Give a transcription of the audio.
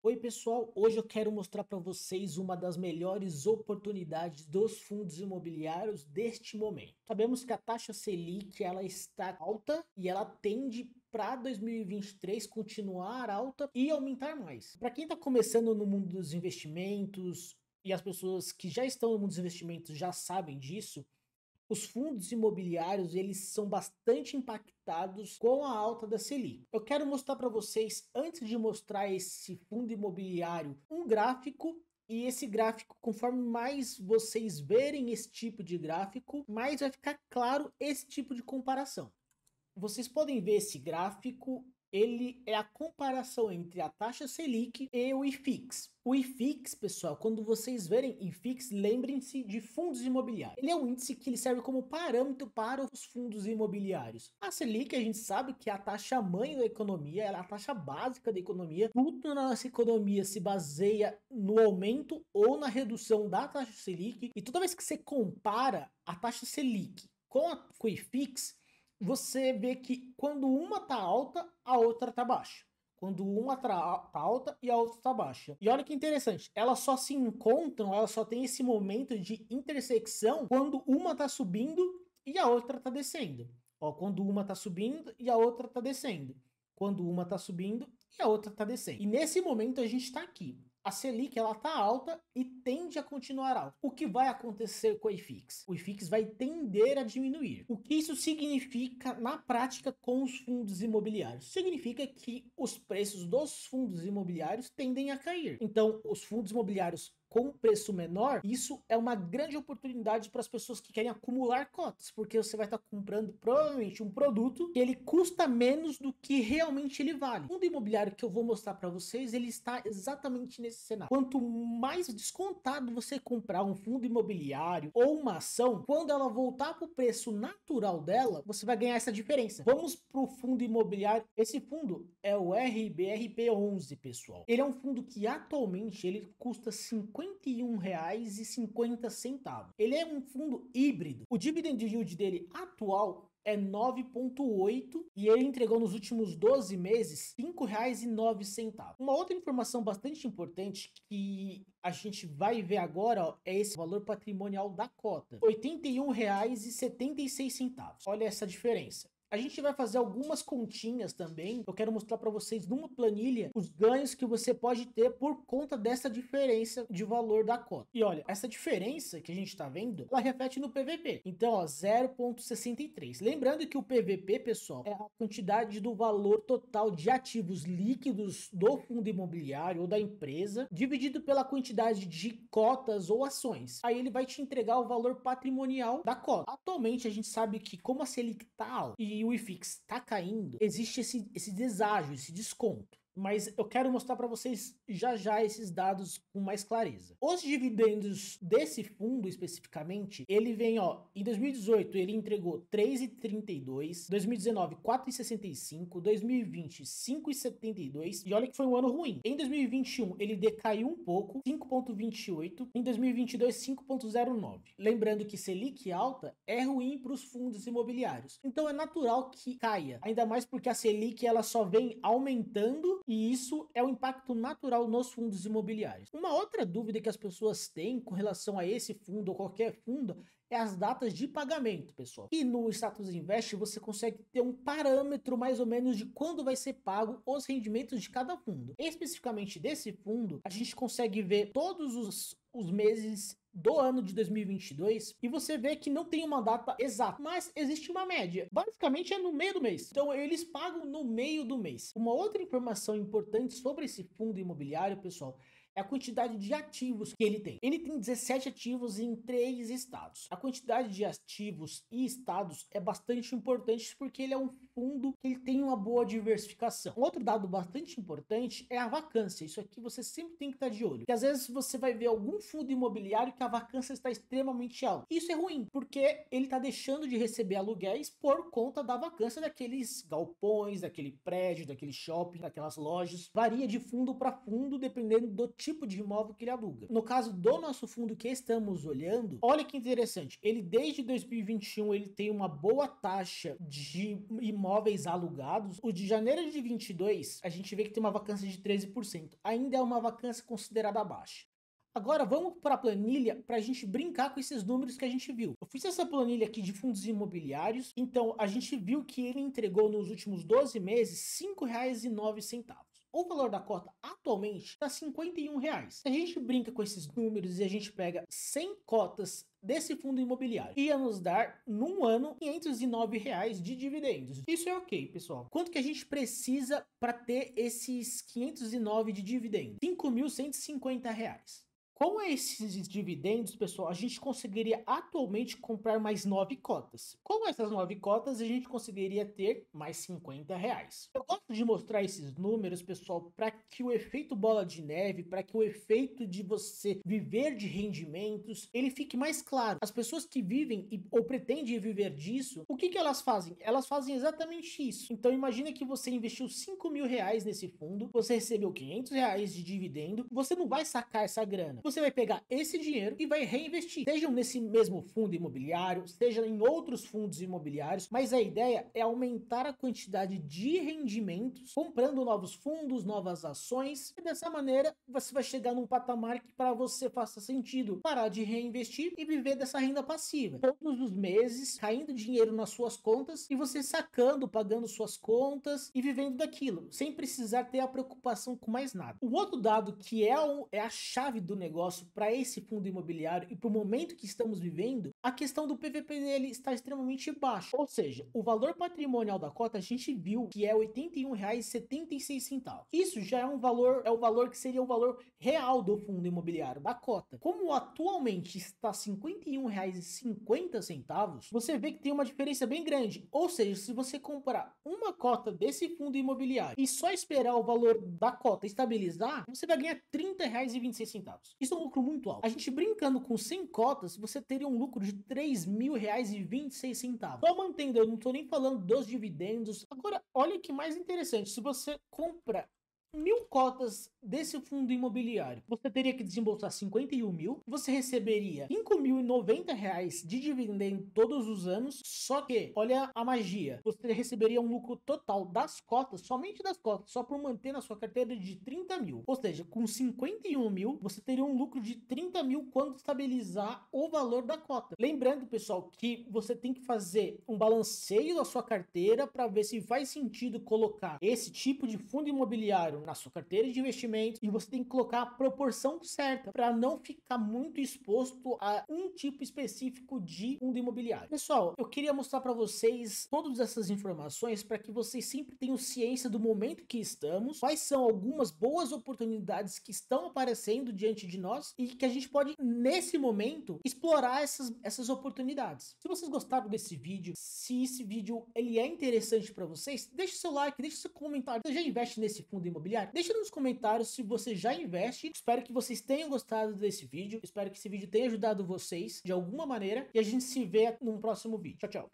Oi pessoal, hoje eu quero mostrar para vocês uma das melhores oportunidades dos fundos imobiliários deste momento. Sabemos que a taxa Selic ela está alta e ela tende para 2023 continuar alta e aumentar mais. Para quem está começando no mundo dos investimentos e as pessoas que já estão no mundo dos investimentos já sabem disso, os fundos imobiliários eles são bastante impactados com a alta da Selic. Eu quero mostrar para vocês, antes de mostrar esse fundo imobiliário, um gráfico. E esse gráfico, conforme mais vocês verem esse tipo de gráfico, mais vai ficar claro esse tipo de comparação. Vocês podem ver esse gráfico, ele é a comparação entre a taxa Selic e o IFIX. O IFIX, pessoal, quando vocês verem IFIX, lembrem-se de fundos imobiliários. Ele é um índice que ele serve como parâmetro para os fundos imobiliários. A Selic, a gente sabe que é a taxa mãe da economia, ela é a taxa básica da economia. Tudo na nossa economia se baseia no aumento ou na redução da taxa Selic. E toda vez que você compara a taxa Selic com o IFIX, você vê que quando uma tá alta, a outra tá baixa. Quando uma tá alta e a outra tá baixa. E olha que interessante, elas só se encontram, elas só tem esse momento de intersecção quando uma tá subindo e a outra tá descendo. Ó, quando uma tá subindo e a outra tá descendo. Quando uma tá subindo e a outra tá descendo. E nesse momento a gente tá aqui. A Selic ela tá alta e tende a continuar alta. O que vai acontecer com o IFIX? O IFIX vai tender a diminuir. O que isso significa na prática com os fundos imobiliários? Significa que os preços dos fundos imobiliários tendem a cair. Então, os fundos imobiliários com preço menor, isso é uma grande oportunidade para as pessoas que querem acumular cotas, porque você vai estar comprando provavelmente um produto que ele custa menos do que realmente ele vale. O fundo imobiliário que eu vou mostrar para vocês, ele está exatamente nesse cenário. Quanto mais descontado você comprar um fundo imobiliário ou uma ação, quando ela voltar para o preço natural dela, você vai ganhar essa diferença. Vamos para o fundo imobiliário. Esse fundo é o RBRP11, pessoal. Ele é um fundo que atualmente ele custa R$ 51,50. Ele é um fundo híbrido. O dividend yield dele atual é 9,8 e ele entregou nos últimos 12 meses R$ 5,09. Uma outra informação bastante importante que a gente vai ver agora, ó, é esse valor patrimonial da cota, R$ 81,76. Olha essa diferença. A gente vai fazer algumas continhas também. Eu quero mostrar para vocês numa planilha os ganhos que você pode ter por conta dessa diferença de valor da cota. E olha, essa diferença que a gente está vendo, ela reflete no PVP. Então, ó, 0,63. Lembrando que o PVP, pessoal, é a quantidade do valor total de ativos líquidos do fundo imobiliário ou da empresa, dividido pela quantidade de cotas ou ações. Aí ele vai te entregar o valor patrimonial da cota. Atualmente, a gente sabe que como a Selic tá alta e o IFIX está caindo, existe esse deságio, esse desconto. Mas eu quero mostrar para vocês já esses dados com mais clareza. Os dividendos desse fundo especificamente, ele vem, ó, em 2018 ele entregou 3,32, 2019 4,65, 2020 5,72 e olha que foi um ano ruim. Em 2021 ele decaiu um pouco, 5,28, em 2022 5,09. Lembrando que Selic alta é ruim para os fundos imobiliários. Então é natural que caia, ainda mais porque a Selic ela só vem aumentando e isso é o impacto natural nos fundos imobiliários. Uma outra dúvida que as pessoas têm com relação a esse fundo ou qualquer fundo é as datas de pagamento, pessoal. E no Status Invest você consegue ter um parâmetro mais ou menos de quando vai ser pago os rendimentos de cada fundo. Especificamente desse fundo, a gente consegue ver todos os meses do ano de 2022 e você vê que não tem uma data exata, mas existe uma média. Basicamente é no meio do mês. Então eles pagam no meio do mês. Uma outra informação importante sobre esse fundo imobiliário, pessoal, é a quantidade de ativos que ele tem. Ele tem 17 ativos em 3 estados. A quantidade de ativos e estados é bastante importante porque ele é um fundo que ele tem uma boa diversificação. Um outro dado bastante importante é a vacância. Isso aqui você sempre tem que estar de olho. Porque às vezes você vai ver algum fundo imobiliário que a vacância está extremamente alta. Isso é ruim, porque ele está deixando de receber aluguéis por conta da vacância daqueles galpões, daquele prédio, daquele shopping, daquelas lojas. Varia de fundo para fundo dependendo do tipo tipo de imóvel que ele aluga. No caso do nosso fundo que estamos olhando, olha que interessante, ele desde 2021 ele tem uma boa taxa de imóveis alugados. O de janeiro de 22, a gente vê que tem uma vacância de 13%. Ainda é uma vacância considerada baixa. Agora vamos para a planilha para a gente brincar com esses números que a gente viu. Eu fiz essa planilha aqui de fundos imobiliários, então a gente viu que ele entregou nos últimos 12 meses R$ 5,09. O valor da cota atualmente está R$ 51. Se a gente brinca com esses números e a gente pega 100 cotas desse fundo imobiliário, ia nos dar, num ano, R$ 509 de dividendos. Isso é ok, pessoal. Quanto que a gente precisa para ter esses 509 de dividendos? R$ 5.150. Com esses dividendos, pessoal, a gente conseguiria atualmente comprar mais 9 cotas. Com essas 9 cotas, a gente conseguiria ter mais R$ 50. Eu gosto de mostrar esses números, pessoal, para que o efeito bola de neve, para que o efeito de você viver de rendimentos, ele fique mais claro. As pessoas que vivem ou pretendem viver disso, o que elas fazem? Elas fazem exatamente isso. Então, imagina que você investiu R$ 5.000 nesse fundo, você recebeu R$ 500 de dividendo, você não vai sacar essa grana. Você vai pegar esse dinheiro e vai reinvestir, seja nesse mesmo fundo imobiliário, seja em outros fundos imobiliários, mas a ideia é aumentar a quantidade de rendimentos, comprando novos fundos, novas ações, e dessa maneira você vai chegar num patamar que para você faça sentido parar de reinvestir e viver dessa renda passiva. Todos os meses, caindo dinheiro nas suas contas e você sacando, pagando suas contas e vivendo daquilo, sem precisar ter a preocupação com mais nada. O outro dado que é a chave do negócio para esse fundo imobiliário e para o momento que estamos vivendo, a questão do PVP dele está extremamente baixo. Ou seja, o valor patrimonial da cota a gente viu que é R$ 81,76. Isso já é o valor que seria o valor real do fundo imobiliário, da cota. Como atualmente está R$ 51,50, você vê que tem uma diferença bem grande. Ou seja, se você comprar uma cota desse fundo imobiliário e só esperar o valor da cota estabilizar, você vai ganhar R$ 30,26. Isso é um lucro muito alto. A gente brincando com 100 cotas, você teria um lucro de R$ 3.000,26. Só mantendo, eu não estou nem falando dos dividendos. Agora, olha que mais interessante, se você compra 1.000 cotas desse fundo imobiliário, você teria que desembolsar 51 mil, você receberia R$ 5.090 de dividendo todos os anos, só que, olha a magia, você receberia um lucro total das cotas, somente das cotas, só por manter na sua carteira de 30 mil, ou seja, com 51 mil, você teria um lucro de 30 mil quando estabilizar o valor da cota. Lembrando, pessoal, que você tem que fazer um balanceio da sua carteira para ver se faz sentido colocar esse tipo de fundo imobiliário na sua carteira de investimento, e você tem que colocar a proporção certa para não ficar muito exposto a um tipo específico de fundo imobiliário. Pessoal, eu queria mostrar para vocês todas essas informações para que vocês sempre tenham ciência do momento que estamos, quais são algumas boas oportunidades que estão aparecendo diante de nós e que a gente pode, nesse momento, explorar essas oportunidades. Se vocês gostaram desse vídeo, se esse vídeo ele é interessante para vocês, deixe seu like, deixe seu comentário. Você já investe nesse fundo imobiliário? Deixa nos comentários se você já investe. Espero que vocês tenham gostado desse vídeo. Espero que esse vídeo tenha ajudado vocês de alguma maneira. E a gente se vê num próximo vídeo. Tchau, tchau.